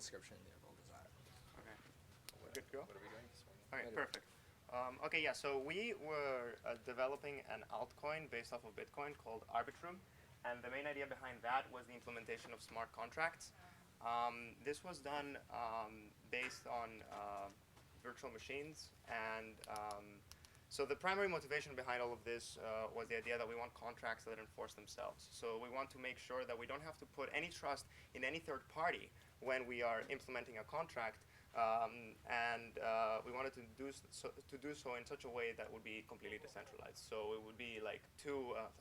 inscription in the overall design. Okay. Good to go? What are we doing this morning? Okay, perfect. Okay, yeah, so we were developing an altcoin based off of Bitcoin called Arbitrum, and the main idea behind that was the implementation of smart contracts. This was done based on virtual machines, and so the primary motivation behind all of this was the idea that we want contracts that enforce themselves. So we want to make sure that we don't have to put any trust in any third party when we are implementing a contract. We wanted to do so in such a way that would be completely decentralized. So it would be like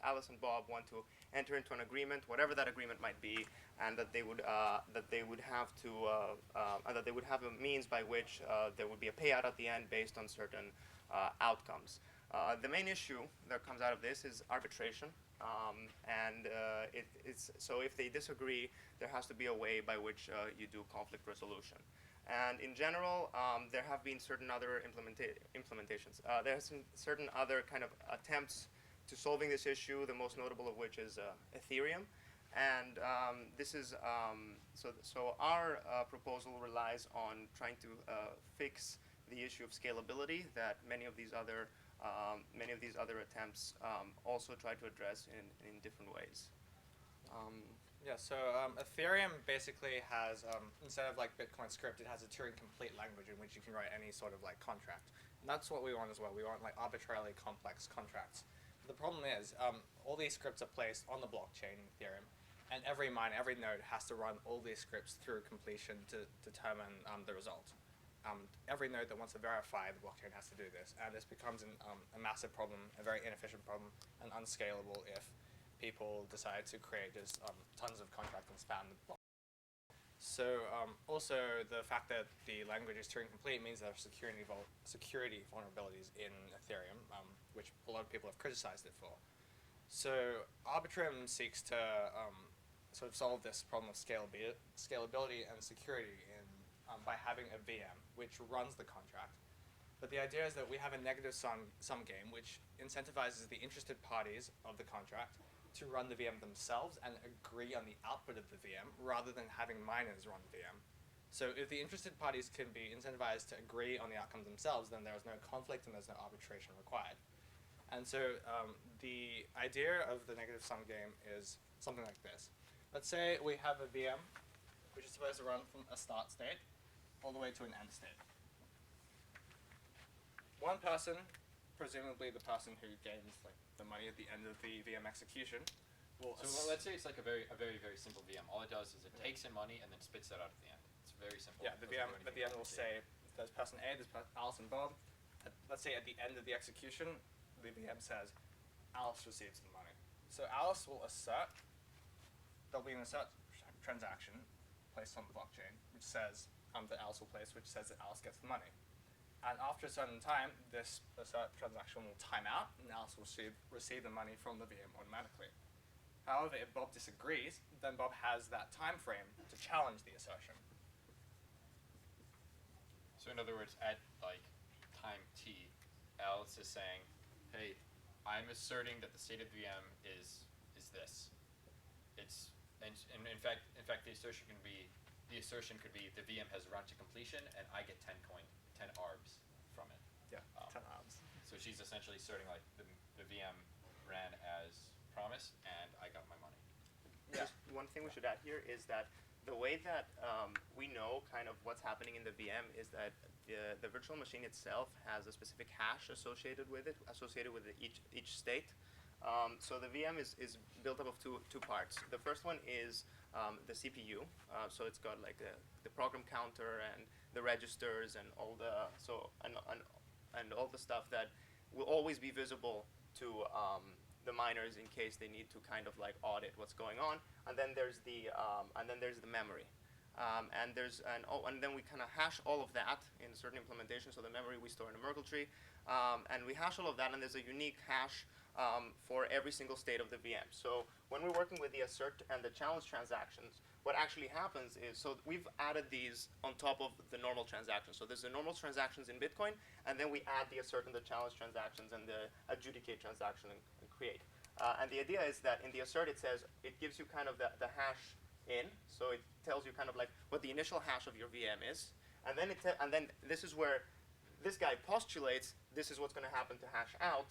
Alice and Bob want to enter into an agreement, whatever that agreement might be, and that they would have a means by which there would be a payout at the end based on certain outcomes. The main issue that comes out of this is arbitration. So if they disagree, there has to be a way by which you do conflict resolution. And in general, there have been certain other implementations. There have been certain other kind of attempts to solving this issue, the most notable of which is Ethereum. And this is, so our proposal relies on trying to fix the issue of scalability that many of these other attempts also try to address in different ways. Yeah, so Ethereum basically has, instead of like Bitcoin script, it has a Turing complete language in which you can write any sort of like contract. And that's what we want as well. We want like arbitrarily complex contracts. But the problem is, all these scripts are placed on the blockchain in Ethereum, and every miner, every node has to run all these scripts through completion to determine the result. Every node that wants to verify the blockchain has to do this, and this becomes a massive problem, a very inefficient problem, and unscalable if people decide to create just tons of contracts and spam the block. So also the fact that the language is Turing complete means there are security vulnerabilities in Ethereum, which a lot of people have criticized it for. So Arbitrum seeks to sort of solve this problem of scalability and security by having a VM which runs the contract. But the idea is that we have a negative sum game which incentivizes the interested parties of the contract to run the VM themselves and agree on the output of the VM rather than having miners run the VM. So if the interested parties can be incentivized to agree on the outcomes themselves, then there is no conflict and there's no arbitration required. And so the idea of the negative sum game is something like this. Let's say we have a VM which is supposed to run from a start state all the way to an end state. One person, presumably the person who gains like the money at the end of the VM execution, will. So let's say it's like a very simple VM. All it does is it takes in money and then spits that out at the end. It's very simple. Yeah, the VM at the end will say there's person A, there's Alice and Bob. Let's say at the end of the execution, the VM says Alice receives the money. So Alice will assert. There'll be an assert transaction placed on the blockchain, which says that Alice will place, which says that Alice gets the money. And after a certain time, this assert transaction will time out, and Alice will receive the money from the VM automatically. However, if Bob disagrees, then Bob has that time frame to challenge the assertion. So in other words, at like time t, Alice is saying, "Hey, I'm asserting that the state of the VM is this. It's and in fact the assertion could be the VM has run to completion, and I get 10 arbs from it." Yeah, 10 arbs. So she's essentially asserting like the VM ran as promised and I got my money. Yeah. Just one thing we should add here is that the way that we know kind of what's happening in the VM is that the virtual machine itself has a specific hash associated with each state. So the VM is built up of two parts. The first one is the CPU. So it's got like the program counter and the registers and all the and all the stuff that will always be visible to the miners in case they need to kind of like audit what's going on. And then there's the memory. And then we kind of hash all of that in certain implementations. So the memory we store in a Merkle tree, and we hash all of that, and there's a unique hash for every single state of the VM. So when we're working with the assert and the challenge transactions, what actually happens is, so we've added these on top of the normal transactions. So there's the normal transactions in Bitcoin, and then we add the assert and the challenge transactions and the adjudicate transaction and create. And the idea is that in the assert it says, it gives you kind of the hash in. So it tells you kind of like what the initial hash of your VM is, and then this is where this guy postulates this is what's going to happen to hash out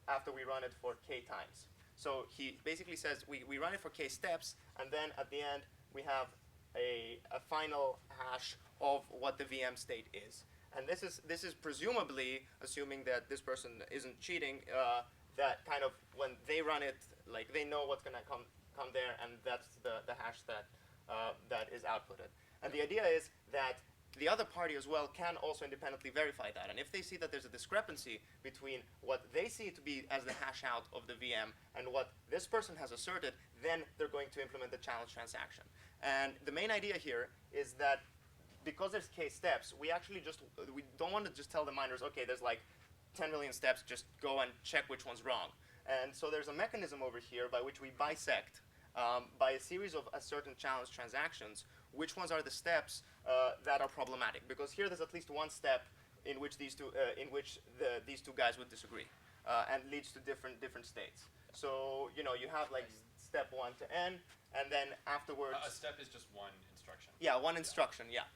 after we run it for k times. So he basically says we run it for k steps, and then at the end we have a final hash of what the VM state is. And this is presumably, assuming that this person isn't cheating, that kind of when they run it, like they know what's going to come there, and that's the hash that is outputted. And the idea is that the other party as well can also independently verify that. And if they see that there's a discrepancy between what they see to be as the hash out of the VM and what this person has asserted, then they're going to implement the challenge transaction. And the main idea here is that because there's k steps, we don't want to just tell the miners, okay, there's like 10 million steps, just go and check which one's wrong. And so there's a mechanism over here by which we bisect by a series of certain challenge transactions which ones are the steps that are problematic. Because here there's at least one step in which these two guys would disagree, and leads to different states. So you have like step 1 to n, and then afterwards. A step is just one instruction. Yeah, one instruction. Yeah,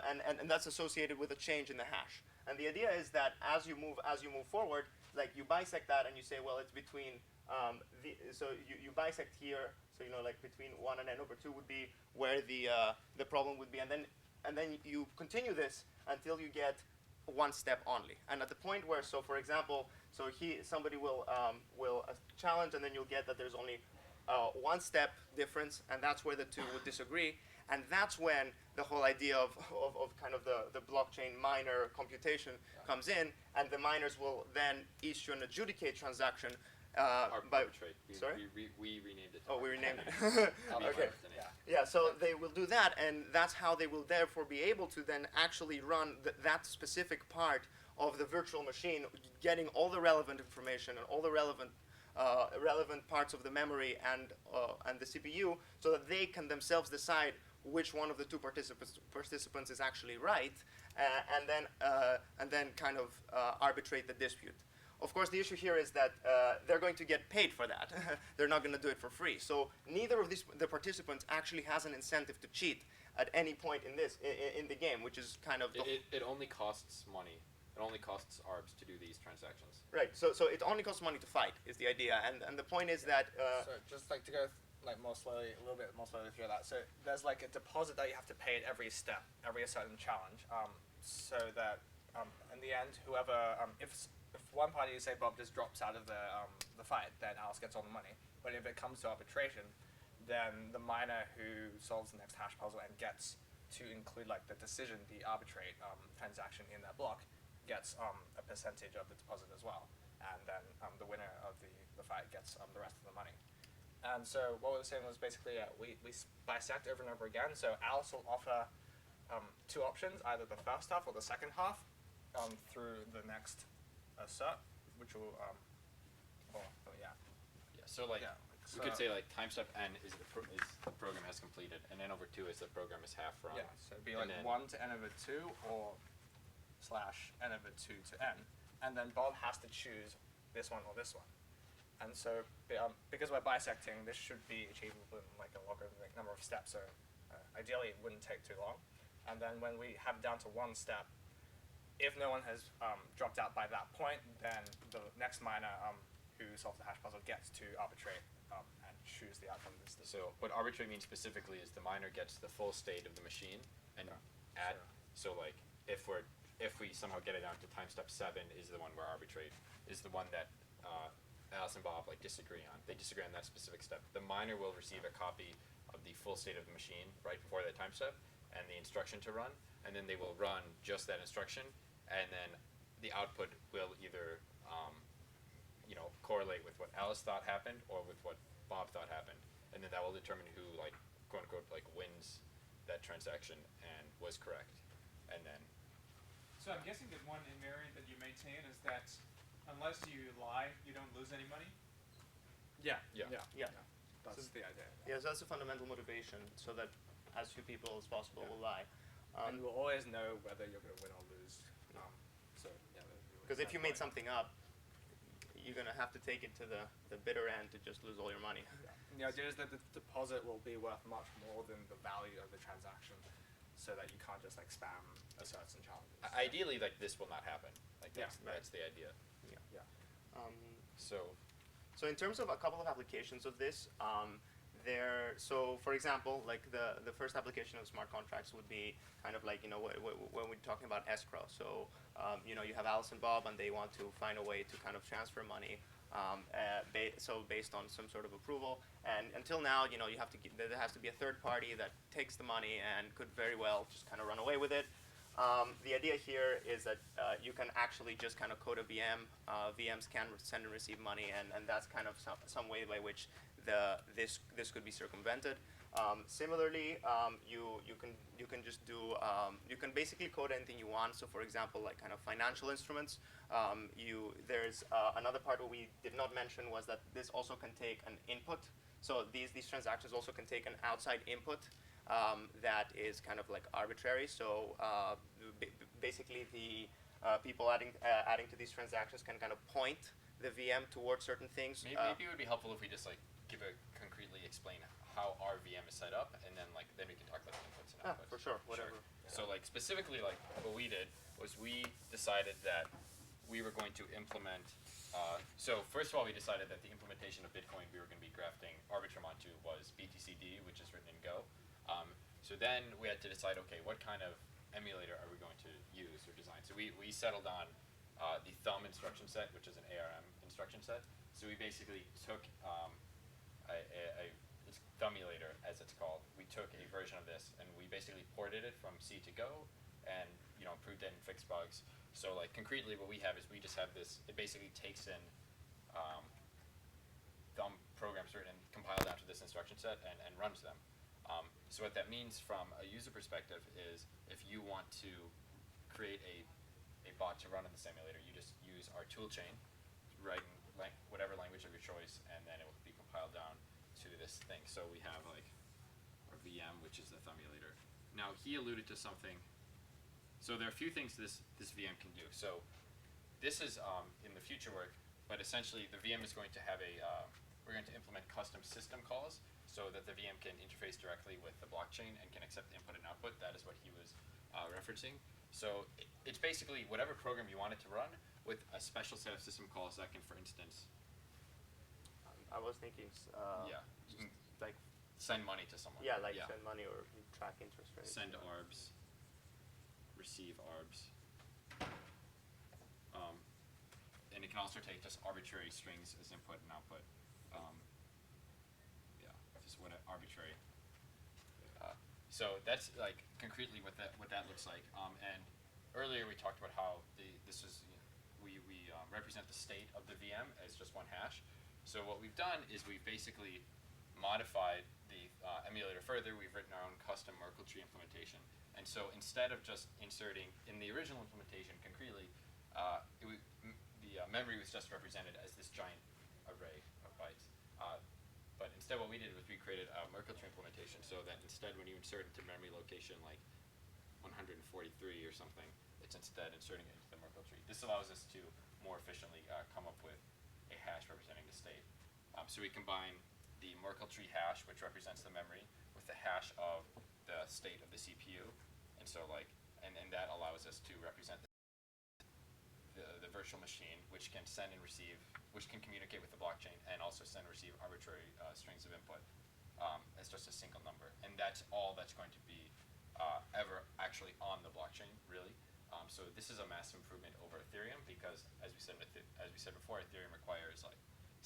and that's associated with a change in the hash. And the idea is that as you move forward, like you bisect that and you say, well, it's between so you bisect here. So like between 1 and n over 2 would be where the problem would be, and then you continue this until you get one step only. And at the point where, so for example, somebody will challenge, and then you'll get that there's only one step difference, and that's where the two would disagree. And that's when the whole idea of kind of the blockchain miner computation comes in, and the miners will then issue an adjudicate transaction. Arbitrate. Sorry? We renamed it. Oh, we renamed it. Okay. Yeah, so they will do that, and that's how they will therefore be able to then actually run that specific part of the virtual machine, getting all the relevant information and all the relevant parts of the memory and the CPU, so that they can themselves decide which one of the two participants is actually right, and then kind of arbitrate the dispute. Of course, the issue here is that they're going to get paid for that. They're not going to do it for free. So neither of the participants actually has an incentive to cheat at any point in the game, which is kind of it only costs money. It only costs ARBs to do these transactions. Right. So it only costs money to fight is the idea, and the point is that. So just like to go a little bit more slowly through that. So there's like a deposit that you have to pay at every step, every certain challenge, so that in the end, whoever if one party, say Bob, just drops out of the fight, then Alice gets all the money. But if it comes to arbitration, then the miner who solves the next hash puzzle and gets to include like the decision, the arbitrate transaction in that block, gets a percentage of the deposit as well. And then the winner of the fight gets the rest of the money. And so what we were saying was basically we bisect over and over again. So Alice will offer two options, either the first half or the second half, through the next assert, which will, yeah. Yeah. So like we could say like time step n is the program has completed, and n over 2 is the program is half run. Yeah. So it'd be like 1 to n over 2 or / n over 2 to n, and then Bob has to choose this one or this one. And so because we're bisecting, this should be achievable in like a logarithmic number of steps. So ideally, it wouldn't take too long. And then when we have down to one step, if no one has dropped out by that point, then the next miner who solves the hash puzzle gets to arbitrate and choose the outcome of this. So what arbitrate means specifically is the miner gets the full state of the machine and add. So like if we somehow get it down to time step 7 is the one where arbitrate is the one that Alice and Bob like disagree on. They disagree on that specific step. The miner will receive a copy of the full state of the machine right before that time step and the instruction to run, and then they will run just that instruction. And then the output will either, correlate with what Alice thought happened or with what Bob thought happened, and then that will determine who, like, quote unquote, like wins that transaction and was correct. And then. So I'm guessing that one invariant that you maintain is that unless you lie, you don't lose any money. Yeah. That's the idea. Yeah, so that's the fundamental motivation, so that as few people as possible will lie. And you'll always know whether you're going to win or lose. Because if you made something up, you're gonna have to take it to the bitter end to just lose all your money. The idea is that the deposit will be worth much more than the value of the transaction, so that you can't just like spam asserts and challenges. Ideally, like this will not happen. Like that's, Yeah, right. that's the idea. Um, So So in terms of a couple of applications of this, so for example, like the first application of smart contracts would be kind of like, when we're talking about escrow. So, you have Alice and Bob and they want to find a way to kind of transfer money, so based on some sort of approval. And until now, there has to be a third party that takes the money and could very well just kind of run away with it. The idea here is that you can actually just kind of code a VM. VMs can send and receive money, and that's kind of some way by which this could be circumvented. Similarly, you can just do you can basically code anything you want. So for example, like kind of financial instruments. There's another part what we did not mention was that this also can take an input. So these transactions also can take an outside input. That is kind of like arbitrary. So basically, the people adding to these transactions can kind of point the VM towards certain things. maybe it would be helpful if we just like concretely explain how our VM is set up, and then we can talk about the inputs and outputs. For sure, whatever. Sure. So like specifically, like what we did was we decided that we were going to implement. So first of all, we decided that the implementation of Bitcoin we were going to be grafting Arbitrum onto was BTCD, which is written in Go. So then we had to decide, okay, what kind of emulator are we going to use or design? So we settled on the thumb instruction set, which is an ARM instruction set. So we basically took it's Thumbulator, as it's called. We took a version of this and we basically ported it from C to Go, and improved it and fixed bugs. So like concretely, what we have is we just have this. It basically takes in thumb programs written and compiled down to this instruction set and runs them. So what that means from a user perspective is if you want to create a bot to run in the simulator, you just use our toolchain, write in whatever language of your choice, and then it will be compiled down to this thing. So we have like our VM, which is the Thumbulator. Now he alluded to something. So there are a few things this VM can do. So this is in the future work, but essentially the VM is going to have we're going to implement custom system calls so that the VM can interface directly with the blockchain and can accept input and output. That is what he was referencing. So it's basically whatever program you want it to run with a special set of system calls that can, for instance, I was thinking, yeah, like send money to someone. send money or track interest rates. Send arbs, receive arbs. And it can also take just arbitrary strings as input and output. Just what arbitrary. So that's like concretely what that looks like. And earlier we talked about how we represent the state of the VM as just one hash. So what we've done is we've basically modified the emulator further. We've written our own custom Merkle tree implementation. And so instead of just inserting in the original implementation concretely, the memory was just represented as this giant array of bytes. But instead what we did was we created a Merkle tree implementation so that instead when you insert into memory location like 143 or something, it's instead inserting it into the Merkle tree. This allows us to more efficiently come up with a hash representing the state. So we combine the Merkle tree hash, which represents the memory, with the hash of the state of the CPU. And so and that allows us to represent the virtual machine, which can send and receive, which can communicate with the blockchain and also send and receive arbitrary strings of input as just a single number. And that's all that's going to be ever actually on the blockchain, really. So this is a massive improvement over Ethereum because, as we said before, Ethereum requires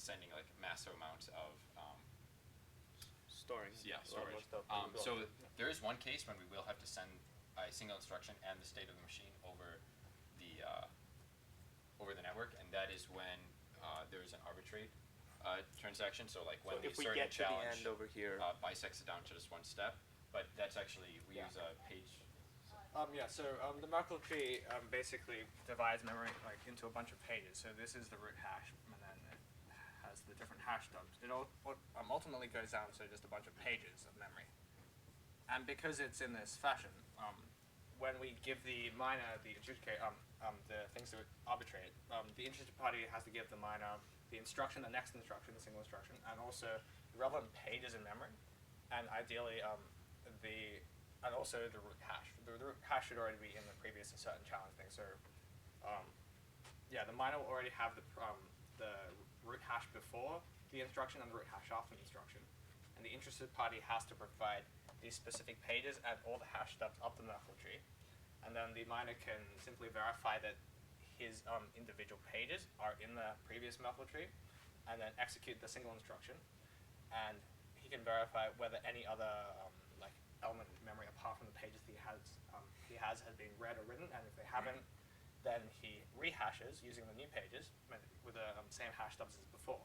sending massive amounts of Storage. Storage. So there is one case when we will have to send a single instruction and the state of the machine over the network, and that is when there is an arbitrate transaction. So when the if we assert get and to the challenge end over here, bisects it down to just one step, but that's actually we use a page. The Merkle tree basically divides memory into a bunch of pages. So this is the root hash, and then it has the different hash stubs. It ultimately goes down to just a bunch of pages of memory. And because it's in this fashion, when we give the miner the adjudicator, the things to arbitrate, the interested party has to give the miner the instruction, the next instruction, the single instruction, and also the relevant pages in memory, and ideally also the root hash. The root hash should already be in the previous assert and challenge thing. So, the miner will already have the root hash before the instruction and the root hash after the instruction, and the interested party has to provide these specific pages and all the hash stubs up the Merkle tree, and then the miner can simply verify that his individual pages are in the previous Merkle tree, and then execute the single instruction, and he can verify whether any other element of memory apart from the pages he has been read or written, and if they haven't, then he rehashes using the new pages with the same hash stubs as before,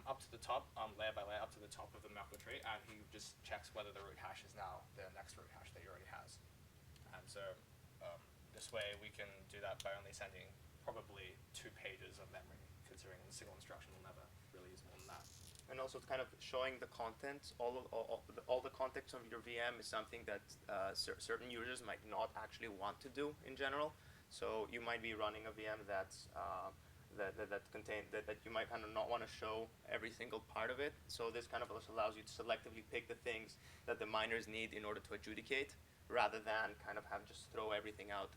up to the top, layer by layer, up to the top of the Merkle tree, and he just checks whether the root hash is now the next root hash that he already has. And so this way we can do that by only sending probably 2 pages of memory, considering the single instruction will never really use more than that. And also kind of showing the content, all the context of your VM is something that certain users might not actually want to do in general. So you might be running a VM that you might kind of not want to show every single part of it. So this kind of also allows you to selectively pick the things that the miners need in order to adjudicate, rather than kind of have just throw everything out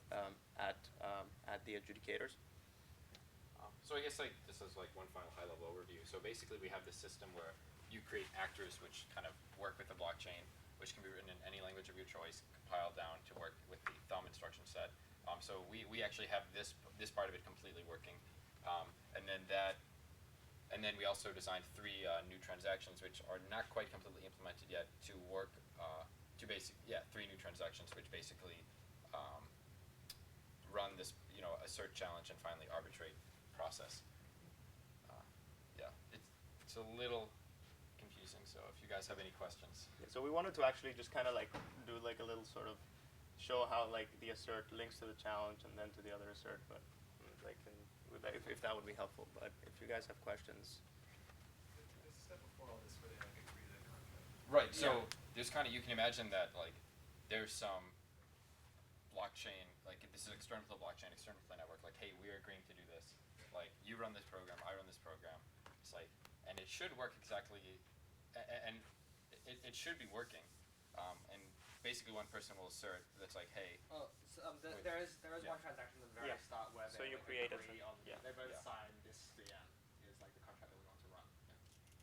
at the adjudicators. So I guess this is one final high-level overview. So basically we have this system where you create actors which kind of work with the blockchain, which can be written in any language of your choice, compiled down to work with the thumb instruction set. So we actually have this part of it completely working, and then we also designed 3 new transactions which are not quite completely implemented yet to work 3 new transactions which basically run this assert, challenge, and finally arbitrate process. It's a little confusing. So if you guys have any questions. Yeah, so we wanted to actually just kind of do a little sort of show how the assert links to the challenge and then to the other assert, but if that would be helpful. But if you guys have questions. There's a step before all this where they agree to the contract. Right. So there's kind of, you can imagine that there's some blockchain, this is external to the blockchain, external to the network. Hey, we're agreeing to do this. You run this program, I run this program. It's and it should work exactly, and it should be working. And basically one person will assert that's hey. Well, there is one transaction at the very start where So they you create agree on, yeah. they both Yeah. sign this VM is the contract that we want to run.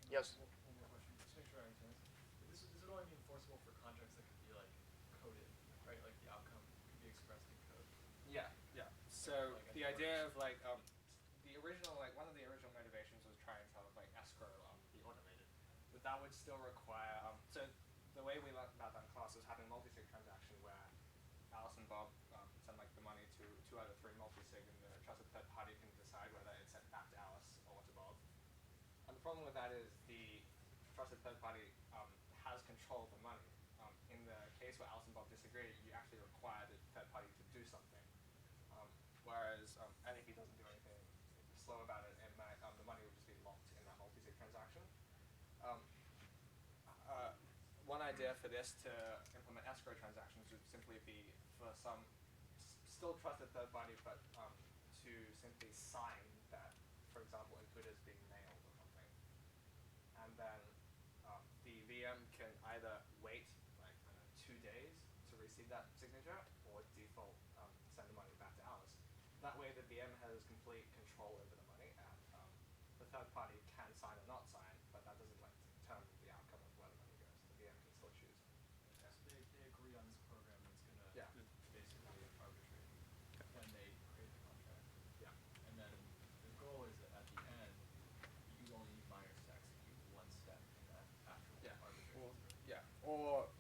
Yes. One more question, just to make sure I understand this. Is it only enforceable for contracts that could be coded, right? Like the outcome could be expressed in code. Yeah. So the idea of the original one of the original motivations was trying to have escrow be automated, but that would still require so the way we learned about that in class was having multi-sig transaction where Alice and Bob send the money to 2 out of 3 multi-sig, and the trusted third party can decide whether it's sent back to Alice or to Bob. And the problem with that is the trusted third party has control of the money. In the case where Alice and Bob disagree, you actually require the third party to do something. Whereas, and if he doesn't do anything slow about it, the money will just be locked in that multi-sig transaction. One idea for this to implement escrow transactions would simply be for some still trusted third party, but to simply sign that, for example, a good is being mailed or something. And then the VM can either wait 2 days to receive that signature, or default send the money back to Alice. That way the VM has complete control over the money, and the third party can sign or not sign, but that doesn't determine the outcome of where the money goes. The VM can still choose. Okay. So they agree on this program that's going to basically arbitrate when they create the contract. Yeah. And then the goal is that at the end, you only need miners to execute one step in that actual arbitration. Or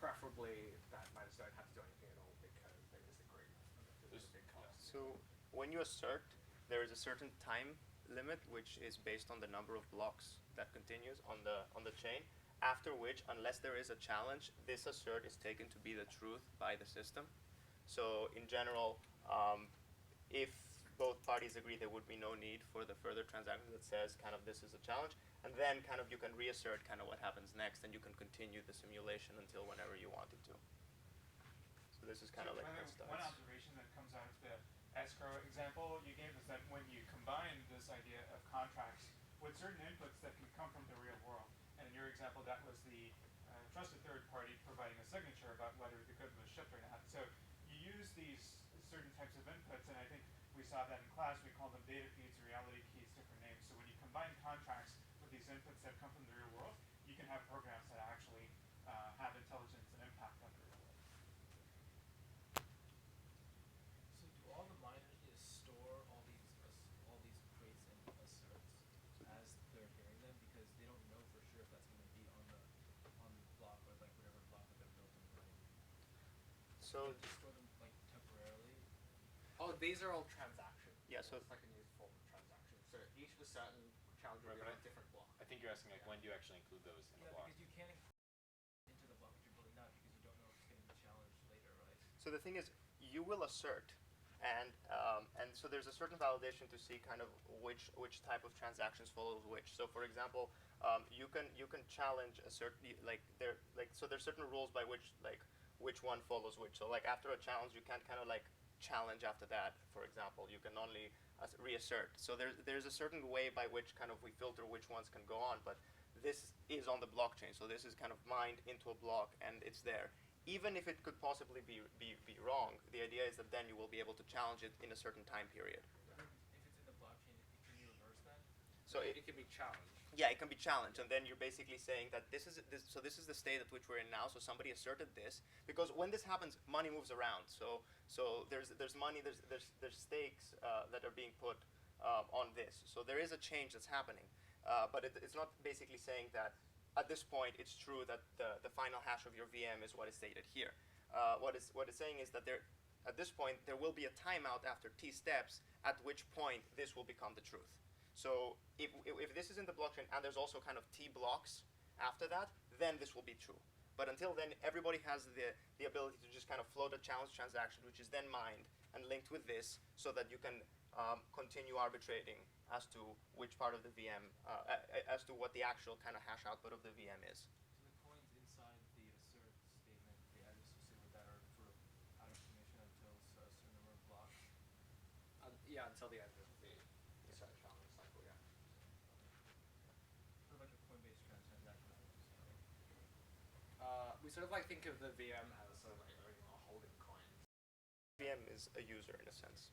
preferably that miners don't have to do anything at all because they disagree. There's a big cost. So when you assert, there is a certain time limit which is based on the number of blocks that continues on the chain. After which, unless there is a challenge, this assert is taken to be the truth by the system. So in general, if both parties agree, there would be no need for the further transaction that says this is a challenge, and then you can reassert what happens next, and you can continue the simulation until whenever you wanted to. So this is that One starts. observation that comes out of the escrow example you gave is that when you combine this idea of contracts with certain inputs that can come from the real world, and in your example that was the trusted third party providing a signature about whether the good was shipped or not. So you use these certain types of inputs, and I think we saw that in class. We call them data feeds, reality keys, different names. So when you combine contracts with these inputs that come from the real world, you can have programs that actually have intelligence and impact on the real world. So do all the miners need to store all these crates and asserts as they're hearing them, because they don't know for sure if that's going to be on the block or like whatever block that they're building, right? So Just store them like temporarily. Oh, these are all transactions. Yeah, so- it's like a new form of transaction. So each assert and challenge will Right, be but on a different block. I think you're asking like when do you actually include those in the Yeah, block? because you can't include into the block that you're building now because you don't know if it's going to be challenged later, right? So the thing is, you will assert, and so there's a certain validation to see kind of which type of transactions follows which. So for example, you can challenge a certain so there's certain rules by which which one follows which. So like after a challenge, you can't kind of like challenge after that. For example, you can only reassert. So there's a certain way by which kind of we filter which ones can go on, but this is on the blockchain. So this is kind of mined into a block and it's there. Even if it could possibly be wrong, the idea is that then you will be able to challenge it in a certain time period. But then if it's in the blockchain, can you reverse that? So it can be challenged. yeah, it can be challenged, and then you're basically saying that this is the state at which we're in now. So somebody asserted this, because when this happens, money moves around. So there's money, there's stakes that are being put on this. So there is a change that's happening, but it's not basically saying that at this point it's true that the final hash of your VM is what is stated here. What it's saying is that at this point there will be a timeout after T steps, at which point this will become the truth. So if this is in the blockchain and there's also kind of T blocks after that, then this will be true. But until then, everybody has the ability to just kind of float a challenge transaction, which is then mined and linked with this, so that you can continue arbitrating as to which part of the VM, as to what the actual kind of hash output of the VM is. So the coins inside the assert statement, the address associated with that are sort of out of commission until a certain number of blocks. Yeah, until the end of the assert challenge cycle. Yeah. Sort of like a Coinbase transaction almost, right? We sort of like think of the VM as sort of like owning or holding coins. VM is a user in a sense.